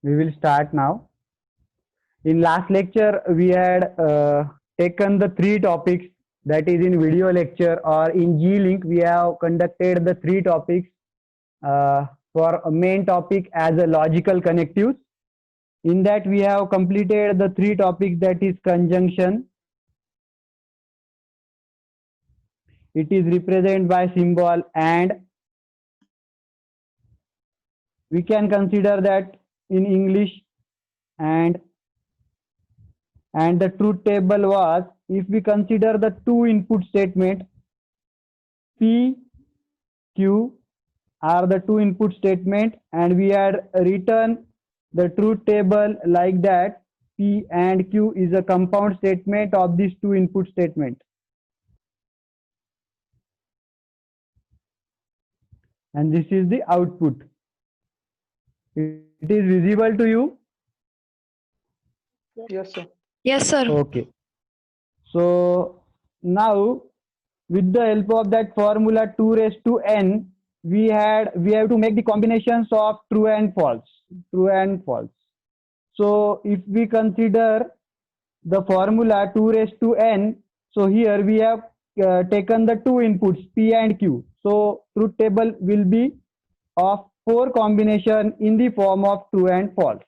We will start now. In last lecture, we had taken the three topics, that is in video lecture or in G-Link, we have conducted the three topics for a main topic as a logical connectives. In that, we have completed the three topics, that is conjunction. It is represented by symbol, and we can consider that in English. And the truth table was, if we consider the two input statement P, Q are the two input statement, and we had written the truth table like that. P and Q is a compound statement of these two input statement. And this is the output. It is visible to you? Yes, sir. Yes, sir. Okay. So now, with the help of that formula 2 raised to n, we have to make the combinations of true and false. True and false. So if we consider the formula 2 raised to n, so here we have taken the two inputs P and Q. So truth table will be of 4 combination in the form of true and false.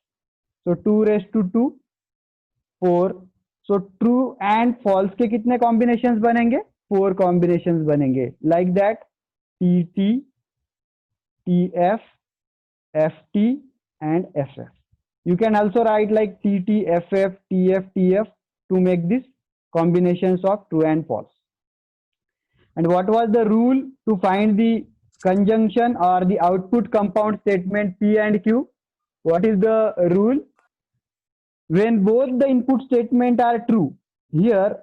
So 2 raised to 2, 4. So true and false के कितने combinations बनेंगे? 4 combinations बनेंगे. Like that, TT, TF, FT and FF. You can also write like TT, FF, TF, TF to make these combinations of true and false. And what was the rule to find the conjunction or the output compound statement P and Q? What is the rule? When both the input statements are true, here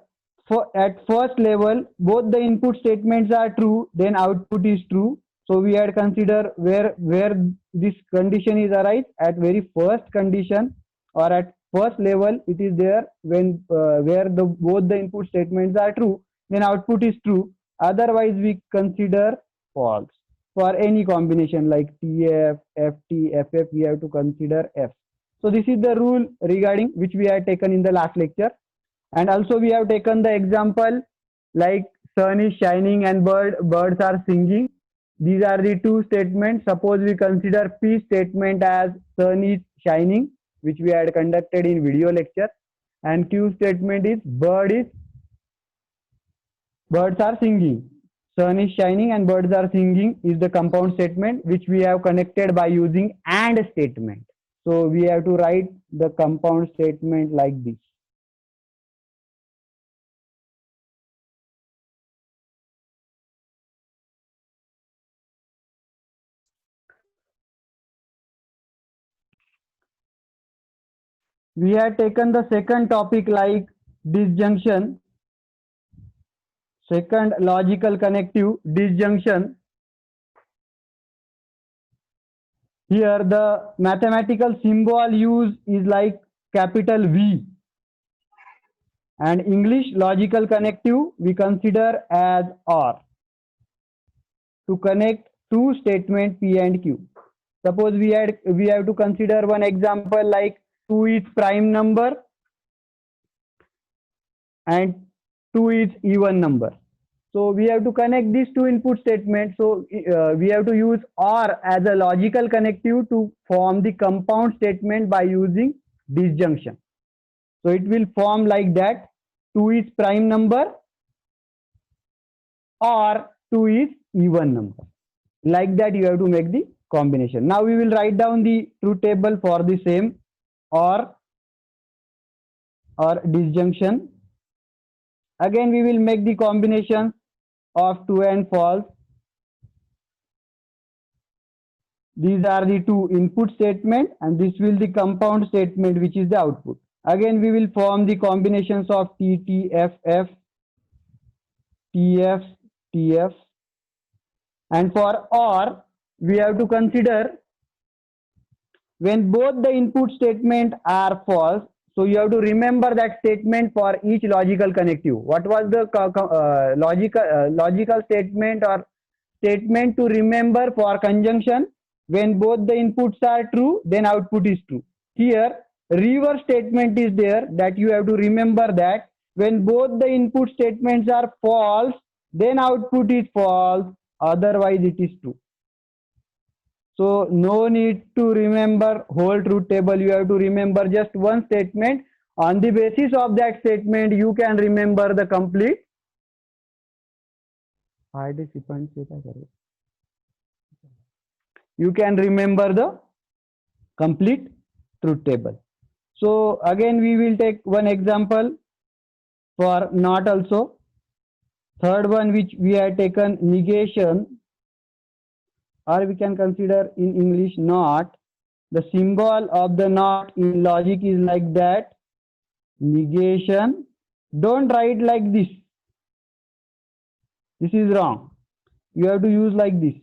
at first level both the input statements are true, then output is true. So we had consider where this condition is arise at very first condition or at first level it is there when where both the input statements are true, then output is true. Otherwise we consider false. For any combination like TF, FT, FF, we have to consider F. So this is the rule regarding which we had taken in the last lecture. And also we have taken the example like sun is shining and birds are singing. These are the two statements. Suppose we consider P statement as sun is shining, which we had conducted in video lecture, and Q statement is birds are singing. Sun is shining and birds are singing is the compound statement which we have connected by using AND statement. So we have to write the compound statement like this. We have taken the second topic like disjunction. Second logical connective, disjunction. Here the mathematical symbol used is like capital V. And English logical connective we consider as OR to connect two statements P and Q. Suppose we have to consider one example like 2 is prime number and 2 is even number. So we have to connect these two input statements. So we have to use OR as a logical connective to form the compound statement by using disjunction. So it will form like that: 2 is prime number or 2 is even number. Like that you have to make the combination. Now we will write down the truth table for the same OR disjunction. Again we will make the combination of true and false. These are the two input statement and this will the compound statement which is the output. Again we will form the combinations of TT, FF, TF, TF. And for OR we have to consider when both the input statement are false. So you have to remember that statement for each logical connective. What was the logical statement or statement to remember for conjunction? When both the inputs are true, then output is true. here reverse statement is there, that you have to remember that when both the input statements are false, then output is false, otherwise it is true. So no need to remember whole truth table, you have to remember just one statement. On the basis of that statement, you can remember the complete participants. You can remember the complete truth table. So again, we will take one example for not also. Third one, which we have taken negation, or we can consider in English not. The symbol of the not in logic is like that, negation. Don't write like this. This is wrong. You have to use like this.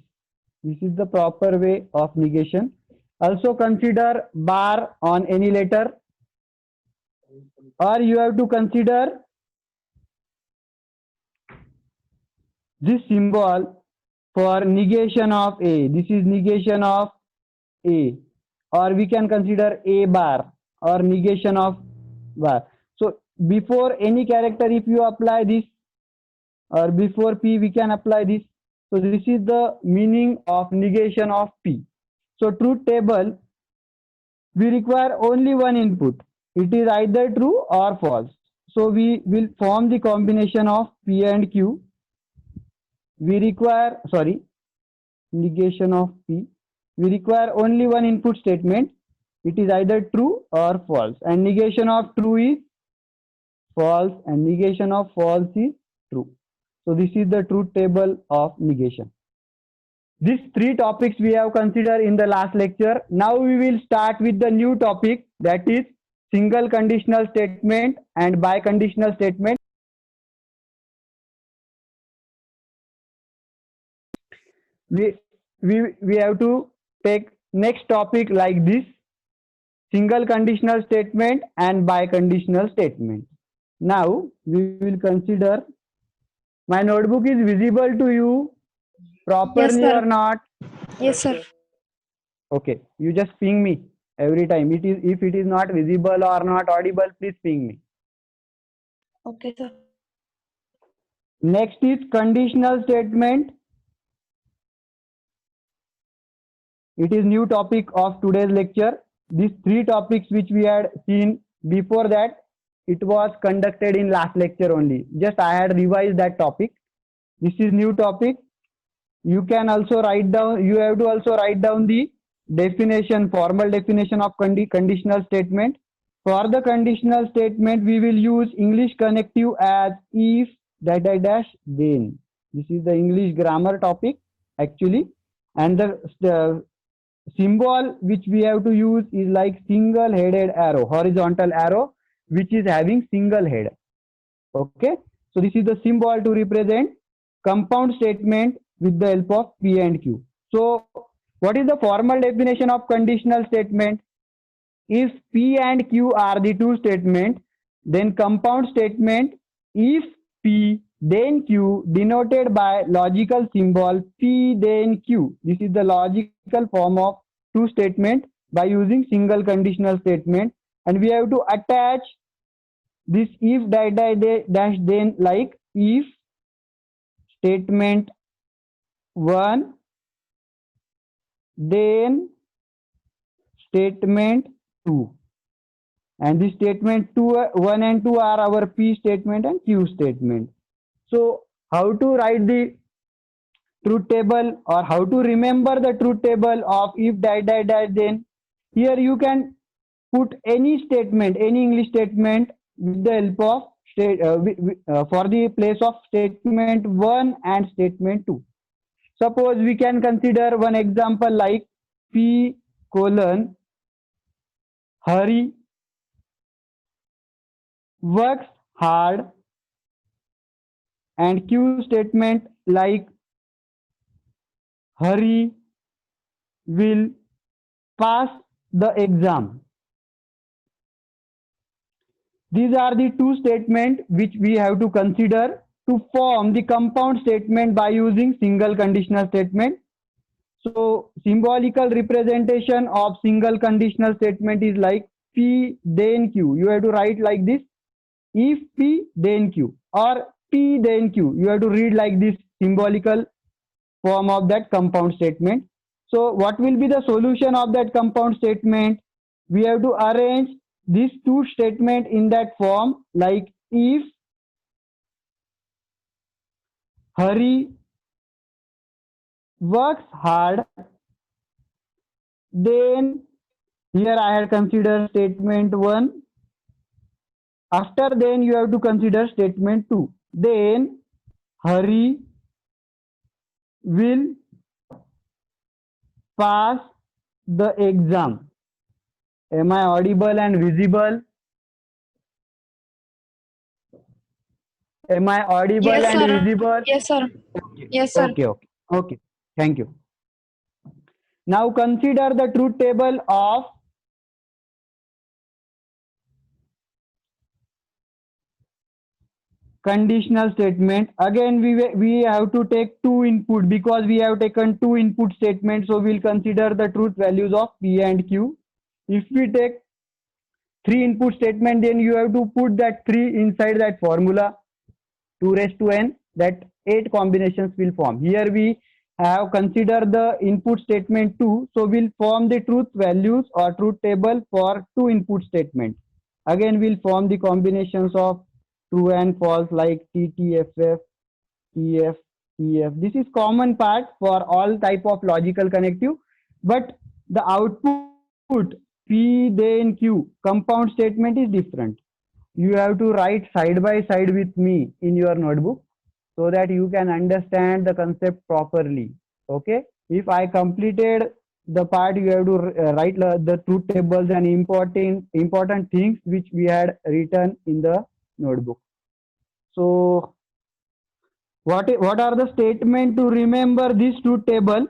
This is the proper way of negation. Also consider bar on any letter, or you have to consider this symbol for negation of A. This is negation of A, or we can consider A bar or negation of bar. So before any character, if you apply this, or before P we can apply this. So this is the meaning of negation of P. So truth table, we require only one input. It is either true or false. So we will form the combination of P and Q. We require, sorry, negation of P. We require only one input statement. It is either true or false. And negation of true is false, and negation of false is true. So this is the truth table of negation. These three topics we have considered in the last lecture. Now we will start with the new topic, that is single conditional statement and biconditional statement. We have to take next topic like this: single conditional statement and biconditional statement. Now we will consider. My notebook is visible to you properly, Yes, sir. or not? Yes, sir. Okay, you just ping me every time. It is, if it is not visible or not audible, please ping me. Okay, sir. Next is conditional statement. It is new topic of today's lecture. These three topics which we had seen before that, it was conducted in last lecture only. Just I had revised that topic. This is new topic. You can also write down, you have to also write down the definition, formal definition of conditional statement. For the conditional statement, we will use English connective as if, dash, dash, dash, then. This is the English grammar topic actually. And the symbol which we have to use is like single headed arrow, horizontal arrow, which is having single head. Okay, so this is the symbol to represent compound statement with the help of P and Q. So what is the formal definition of conditional statement? If P and Q are the two statements, then compound statement if P then Q, denoted by logical symbol P then Q. This is the logical form of two statement by using single conditional statement, and we have to attach this if dash dash then, like if statement 1 then statement 2, and this statement 2, 1 and 2 are our P statement and Q statement. So how to write the truth table, or how to remember the truth table of if dash dash dash then? Here you can put any statement, any English statement with the help of for the place of statement 1 and statement 2. Suppose we can consider one example like P colon Hari works hard, and Q statement like Hari will pass the exam. These are the two statements which we have to consider to form the compound statement by using single conditional statement. So symbolical representation of single conditional statement is like P then Q. You have to write like this: if P then Q, or P then Q. You have to read like this symbolical form of that compound statement. So what will be the solution of that compound statement? We have to arrange these two statements in that form, like if Hari works hard, then here I had considered statement 1. After then you have to consider statement 2. Then Hari will pass the exam. Am I audible and visible? Am I audible Yes, and sir. visible? Yes, sir. Okay, Yes, sir. okay, okay, okay. Thank you. Now consider the truth table of conditional statement. Again, we have to take two input because we have taken two input statements. So we'll consider the truth values of P and Q. If we take three input statement, then you have to put that 3 inside that formula, 2 raised to n, that 8 combinations will form. Here we have considered the input statement 2, so we'll form the truth values or truth table for 2 input statement. Again, we'll form the combinations of true and false like TTFF, TF, TF. This is common part for all type of logical connective, but the output P then Q compound statement is different. You have to write side by side with me in your notebook so that you can understand the concept properly. Okay, if I completed the part, you have to write the truth tables and important things which we had written in the notebook. So what are the statement to remember this truth table?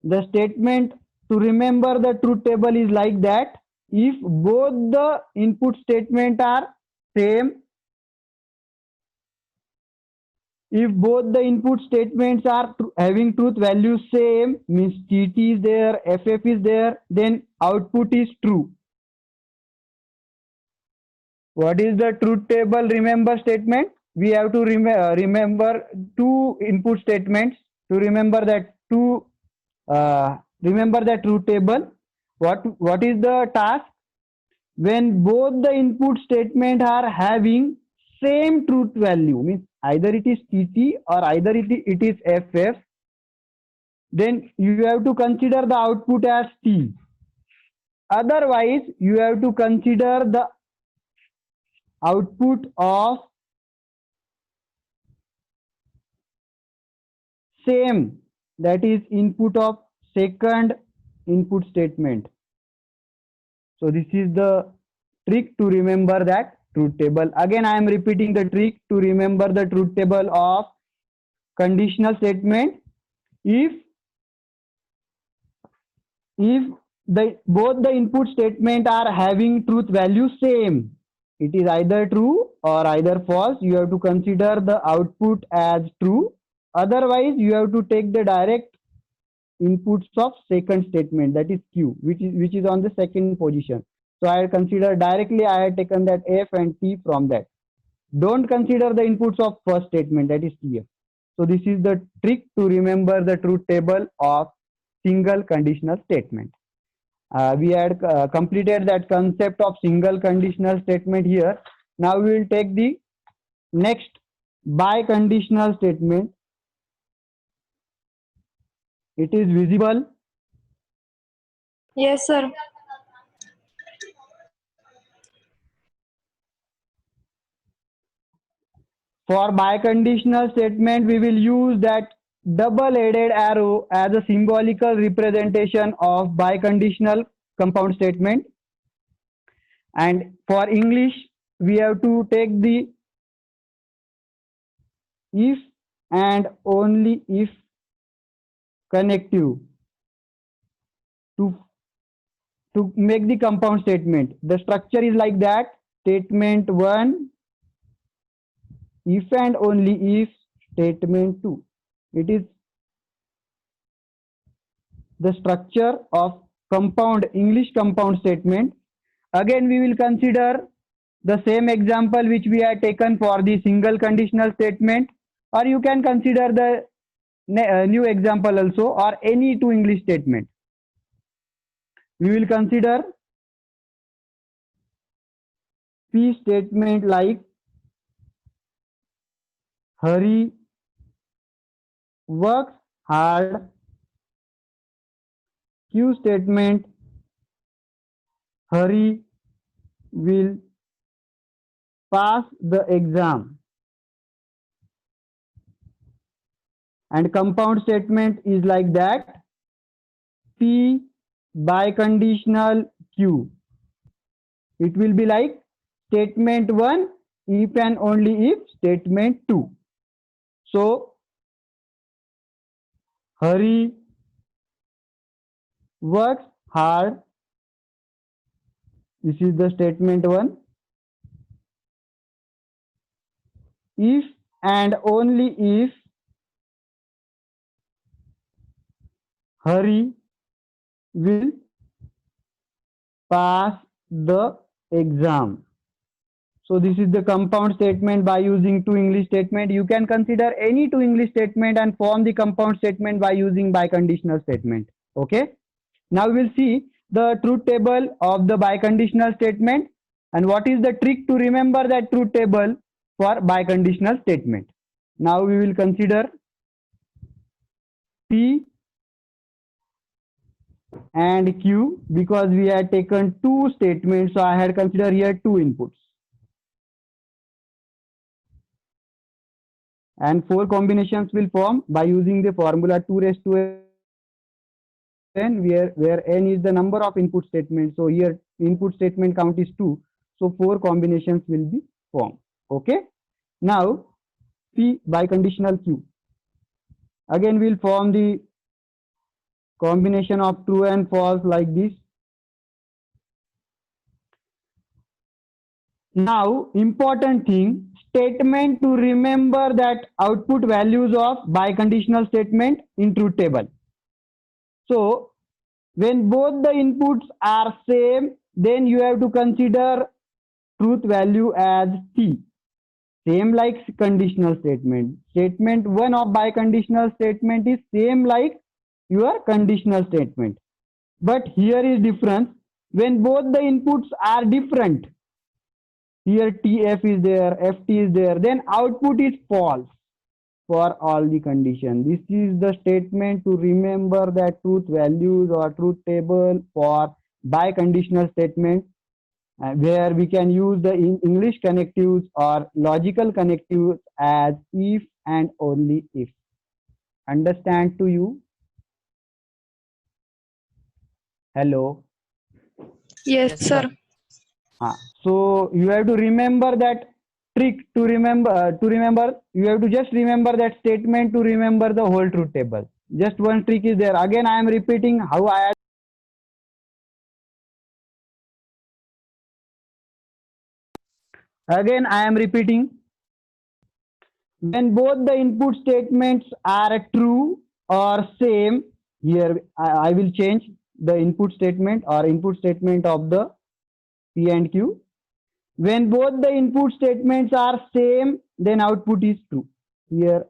The statement to remember the truth table is like that: if both the input statement are same, if both the input statements are having truth values same, means TT is there, FF is there, then output is true. What is the truth table remember statement? We have to remember two input statements to remember that remember that truth table. What is the task? When both the input statement are having same truth value, means either it is TT or either it is FF, then you have to consider the output as T. Otherwise, you have to consider the output of same, that is input of second input statement. So this is the trick to remember that truth table. Again, I am repeating the trick to remember the truth table of conditional statement. If both the input statement are having truth value same, it is either true or either false, you have to consider the output as true. Otherwise, you have to take the direct inputs of second statement, that is Q, which is on the second position. So I consider directly, I had taken that F and T from that. Don't consider the inputs of first statement, that is TF. So this is the trick to remember the truth table of single conditional statement. We had completed that concept of single conditional statement here. Now we will take the next biconditional statement. It is visible. Yes, sir. For biconditional statement, we will use that double-headed arrow as a symbolical representation of biconditional compound statement. And for English, we have to take the if and only if connective to make the compound statement. The structure is like that: statement 1, if and only if, statement 2. It is the structure of compound English compound statement. Again, we will consider the same example which we had taken for the single conditional statement, or you can consider the new example also, or any two English statement. We will consider P statement like Hari works hard. Q statement, Hari will pass the exam. And compound statement is like that. P biconditional Q. It will be like statement 1 if and only if statement 2. So Hari works hard. This is the statement 1. If and only if Hari will pass the exam. So this is the compound statement by using two English statement. You can consider any two English statement and form the compound statement by using biconditional statement. Okay. Now we will see the truth table of the biconditional statement and what is the trick to remember that truth table for biconditional statement. Now we will consider P and Q because we had taken two statements, so I had considered here two inputs. And four combinations will form by using the formula 2 raised to n, where n is the number of input statements. So here input statement count is 2. So four combinations will be formed. Okay. Now P biconditional Q. Again we'll form the combination of true and false like this. Now important thing, statement to remember that output values of biconditional statement in truth table. So when both the inputs are same, then you have to consider truth value as T. Same like conditional statement. Statement 1 of biconditional statement is same like your conditional statement. But here is difference. When both the inputs are different, here TF is there, FT is there, then output is false for all the conditions. This is the statement to remember that truth values or truth table for biconditional statement, where we can use the English connectives or logical connectives as if and only if. Understand to you? Hello. Yes, sir. So you have to remember that trick to remember. You have to just remember that statement to remember the whole truth table. Just one trick is there. Again, I am repeating how I had. Again, I am repeating. When both the input statements are true or same, here I will change the input statement or input statement of the P and Q. When both the input statements are same, then output is true here.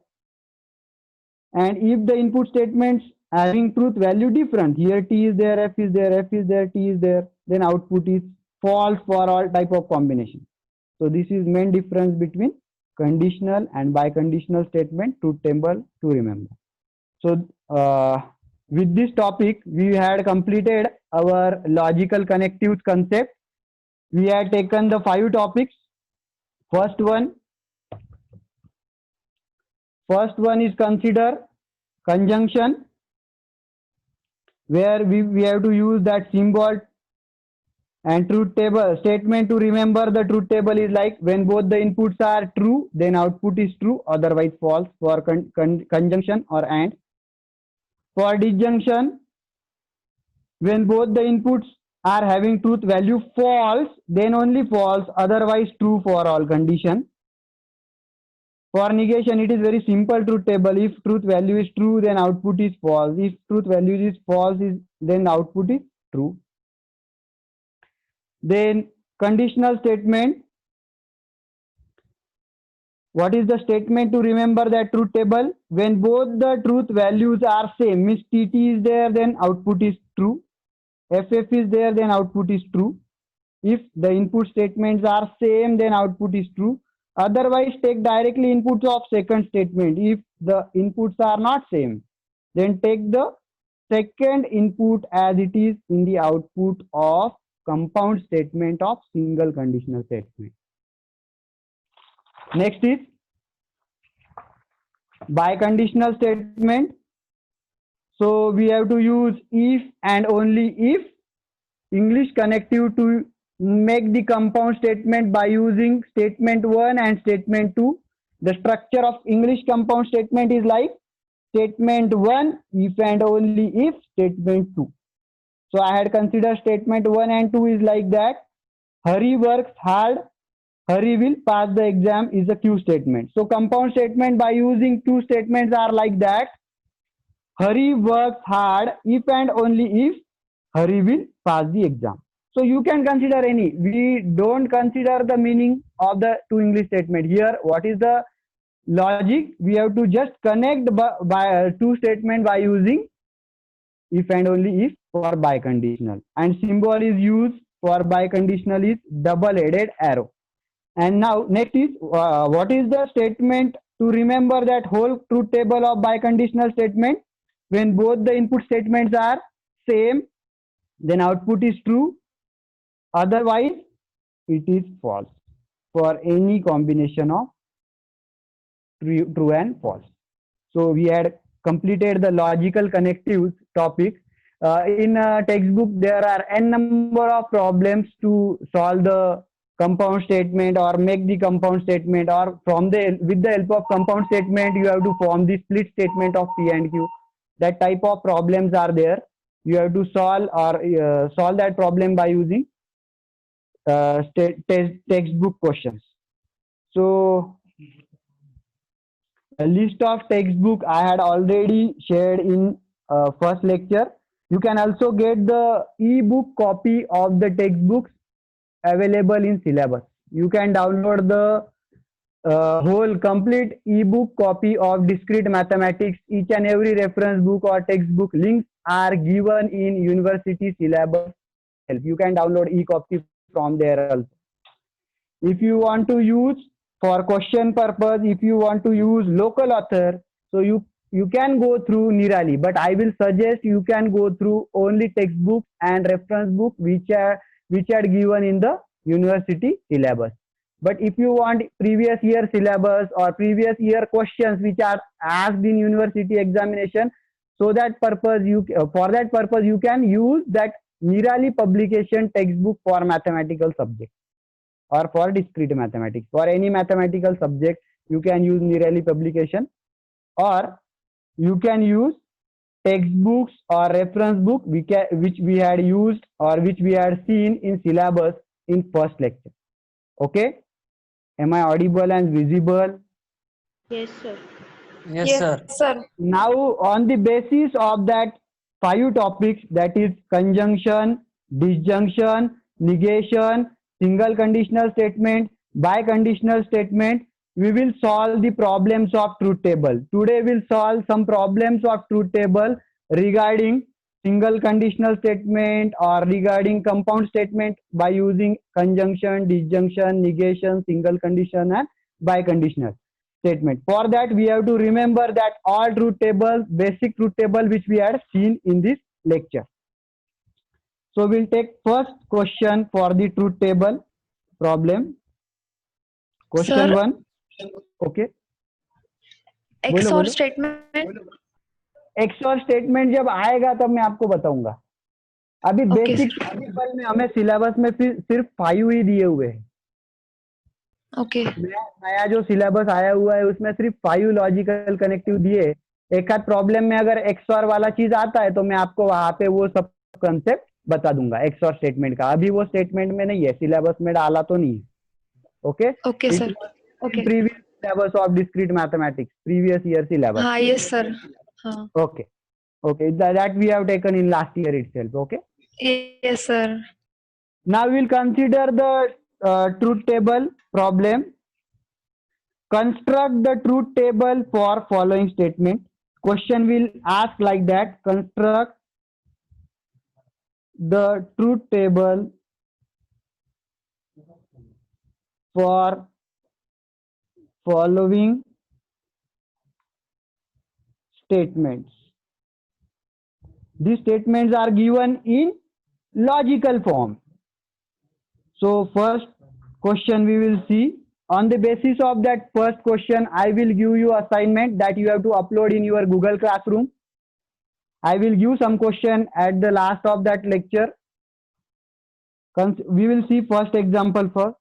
And if the input statements having truth value different, here T is there, F is there, F is there, T is there, then output is false for all type of combination. So this is main difference between conditional and biconditional statement truth table to remember. So with this topic, we had completed our logical connectives concept. We had taken the 5 topics. First one is consider conjunction, where we have to use that symbol. And truth table statement to remember the truth table is like when both the inputs are true, then output is true, otherwise false for conjunction or AND. For disjunction, when both the inputs are having truth value false, then only false, otherwise true for all condition. For negation, it is very simple truth table. If truth value is true, then output is false. If truth value is false, then output is true. Then conditional statement. What is the statement to remember that truth table? When both the truth values are same, means TT is there, then output is true. FF is there, then output is true. If the input statements are same, then output is true. Otherwise, take directly inputs of second statement. If the inputs are not same, then take the second input as it is in the output of compound statement of single conditional statement. Next is biconditional statement. So we have to use if and only if English connective to make the compound statement by using statement 1 and statement 2. The structure of English compound statement is like statement 1, if and only if, statement 2. So I had considered statement 1 and 2 is like that. Hari works hard, Hari will pass the exam is a Q statement. So compound statement by using two statements are like that. Hari works hard if and only if Hari will pass the exam. So you can consider any. We don't consider the meaning of the two English statement. Here, what is the logic? We have to just connect by two statement by using if and only if for biconditional. And symbol is used for biconditional is double-headed arrow. And now next is what is the statement to remember that whole truth table of biconditional statement? When both the input statements are same, then output is true. Otherwise, it is false for any combination of true and false. So we had completed the logical connectives topic. In a textbook, there are n number of problems to solve the compound statement or make the compound statement, or with the help of compound statement, you have to form the split statement of P and Q. That type of problems are there. You have to solve that problem by using textbook questions. So a list of textbook I had already shared in first lecture. You can also get the e-book copy of the textbooks available in syllabus. You can download the whole complete e-book copy of discrete mathematics. Each and every reference book or textbook links are given in university syllabus. You can download e-copy from there also. If you want to use for question purpose, if you want to use local author, so you can go through Nirali, but I will suggest you can go through only textbook and reference book which are given in the university syllabus. But if you want previous year syllabus or previous year questions which are asked in university examination, so that purpose for that purpose you can use that Nirali publication textbook for mathematical subject or for discrete mathematics. For any mathematical subject, you can use Nirali publication, or you can use textbooks or reference book which we had used or which we had seen in syllabus in first lecture. Okay? Am I audible and visible? Yes, sir. Yes, sir. Now, on the basis of that 5 topics, that is conjunction, disjunction, negation, single conditional statement, biconditional statement, we will solve the problems of truth table. Today we'll solve some problems of truth table regarding single conditional statement or regarding compound statement by using conjunction, disjunction, negation, single condition and biconditional statement. For that we have to remember that all truth tables, basic truth table which we had seen in this lecture. So we'll take first question for the truth table problem. Question Sir? 1. Okay. XOR statement. XOR statement जब आएगा तब मैं आपको बताऊंगा. अभी Okay, basic principle में हमें syllabus में सिर्फ 5 ही दिए हुए हैं. Okay. नया जो सिलेबस आया हुआ है उसमें सिर्फ 5 लॉजिकल कनेक्टिव दिए. एक आध प्रॉब्लम में अगर XOR वाला चीज आता है तो मैं आपको वहां पे वो सब कंसेप्ट बता दूंगा XOR स्टेटमेंट का. अभी वो स्टेटमेंट में नहीं है, सिलेबस में डाला तो नहीं है. Okay. Okay, sir. Okay. Previous syllabus of discrete mathematics, previous year syllabus. हाँ yes sir. हाँ. Okay. Okay. That we have taken in last year itself. Okay. Yes sir. Now we will consider the truth table problem. Construct the truth table for following statement. Question will ask like that. Construct the truth table for following statements. These statements are given in logical form. So first question we will see. On the basis of that first question, I will give you assignment that you have to upload in your Google Classroom. I will give some question at the last of that lecture. We will see first example first.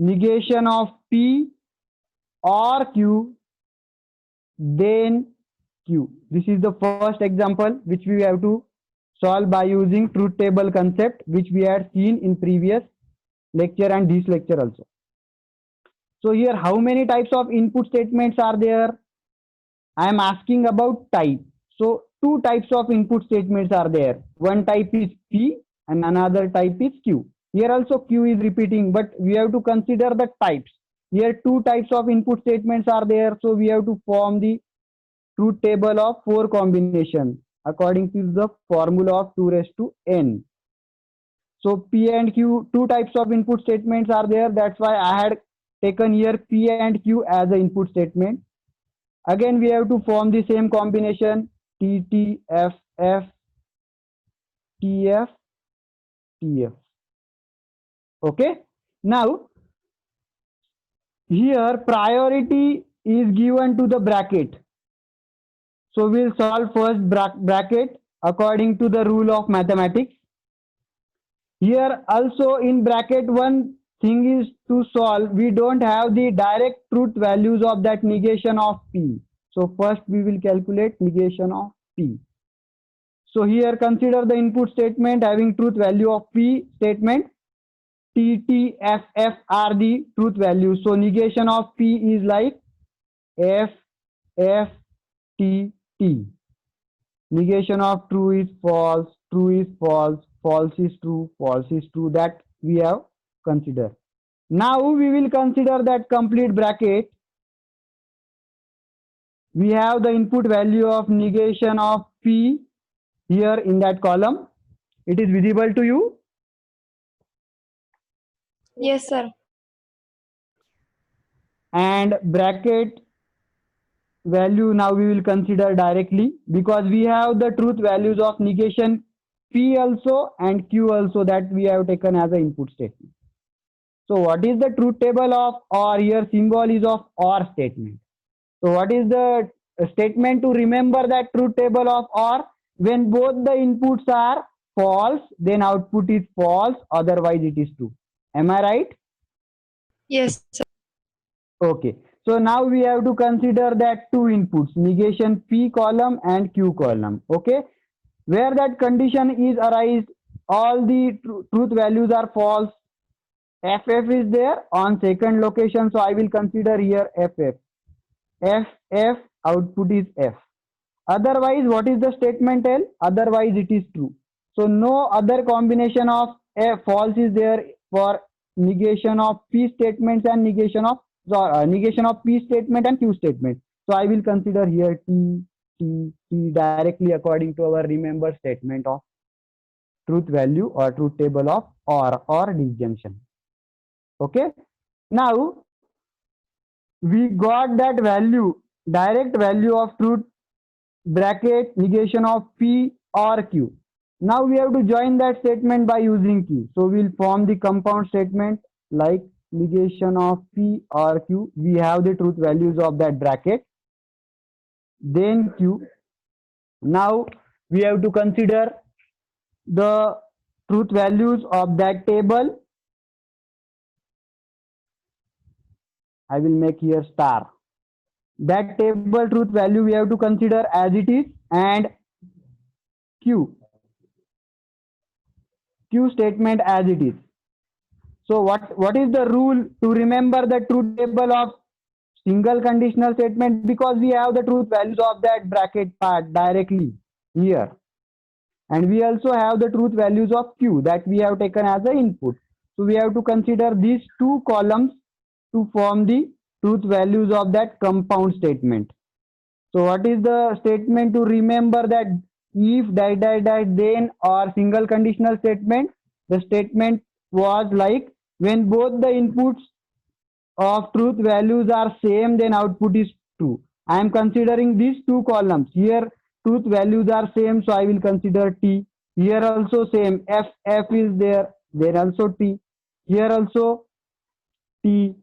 Negation of P or Q, then Q. This is the first example which we have to solve by using truth table concept, which we had seen in previous lecture and this lecture also. So here, how many types of input statements are there? I am asking about type. So two types of input statements are there. One type is P and another type is Q. Here also Q is repeating, but we have to consider the types. Here two types of input statements are there. So we have to form the truth table of 4 combinations according to the formula of 2 raised to n. So P and Q, two types of input statements are there. That's why I had taken here P and Q as an input statement. Again, we have to form the same combination T, T, F, F, T, F, T, F. Okay. Now, here priority is given to the bracket. So we'll solve first bracket according to the rule of mathematics. Here also in bracket, one thing is to solve. We don't have the direct truth values of that negation of P. So first we will calculate negation of P. So here consider the input statement having truth value of P statement. T, T, F, F are the truth values. So negation of P is like F, F, T, T. Negation of true is false, true is false, false is true, false is true. That we have considered. Now we will consider that complete bracket. We have the input value of negation of P here in that column. It is visible to you? Yes sir. And bracket value now we will consider directly, because we have the truth values of negation P also and Q also that we have taken as an input statement. So what is the truth table of OR? Here symbol is of OR statement. So what is the statement to remember that truth table of OR? When both the inputs are false, then output is false, otherwise it is true. Am I right? Yes sir. Okay. So now we have to consider that two inputs, negation P column and Q column. Okay. Where that condition is arised, all the truth values are false. FF is there on second location. So I will consider here FF. FF output is F. Otherwise, what is the statement tell? Otherwise, it is true. So no other combination of F false is there for negation of P statements and negation of P statement and Q statement. So I will consider here T, T, T directly according to our remember statement of truth value or truth table of or disjunction. Okay. Now we got that value, direct value of truth bracket negation of P or Q. Now we have to join that statement by using Q. So we'll form the compound statement like negation of P or Q. We have the truth values of that bracket. Then Q. Now we have to consider the truth values of that table. I will make here star. That table truth value we have to consider as it is, and Q statement as it is. So what is the rule to remember the truth table of single conditional statement? Because we have the truth values of that bracket part directly here, and we also have the truth values of q that we have taken as an input. So we have to consider these two columns to form the truth values of that compound statement. So what is the statement to remember? That if dash dash dash then or single conditional statement, the statement was like when both the inputs of truth values are same, then output is true. I am considering these two columns. Here truth values are same, so I will consider T. Here also same, F is there, then also T. Here also T.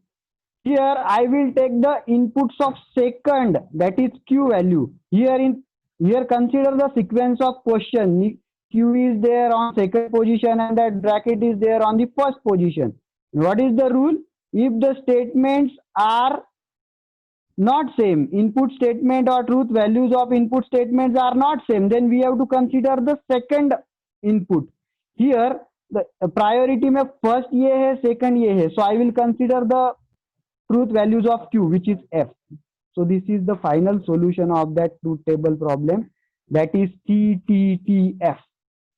Here I will take the inputs of second, that is Q value. Here consider the sequence of question. Q is there on second position and that bracket is there on the first position. What is the rule? If the statements are not same, input statement or truth values of input statements are not same, then we have to consider the second input. Here the priority में first ये है, second ये है, so I will consider the truth values of q, which is f. So this is the final solution of that truth table problem, that is TTTF.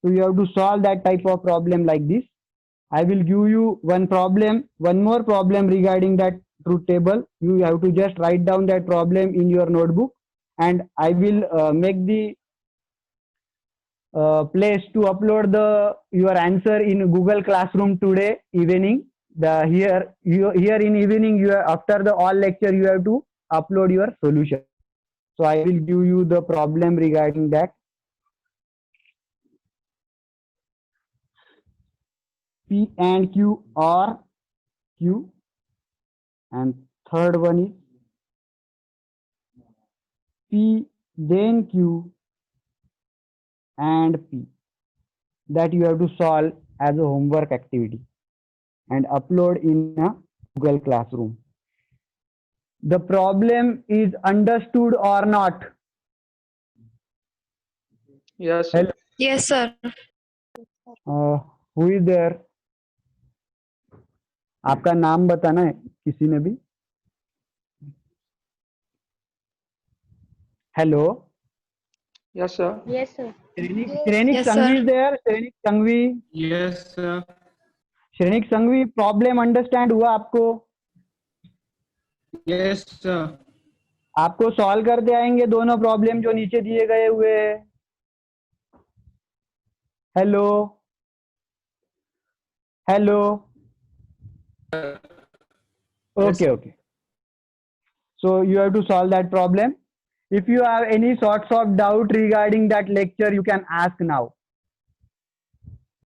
So you have to solve that type of problem like this. I will give you one more problem regarding that truth table. You have to just write down that problem in your notebook, and I will make the place to upload your answer in Google Classroom today evening. Here in evening, after the all lecture you have to upload your solution. So I will give you the problem regarding that. P and Q or Q, and third one is P then Q and P, that you have to solve as a homework activity and upload in a Google Classroom. The problem is understood or not? Yes, sir. Yes, sir. Who is there? आपका नाम बताना है किसी ने भी? Hello. Yes, sir. Yes, sir. Shrenik Yes, Sangvi sir. is there? Shrenik Sangvi. Yes, sir. Shrenik Sangvi, problem understand हुआ आपको? Yes, sir. आपको सॉल्व करते आएंगे दोनों प्रॉब्लम जो नीचे दिए गए हुए हैं. Hello hello. Okay. So you have to solve that problem. If you have any sorts of doubt regarding that lecture, you can ask now.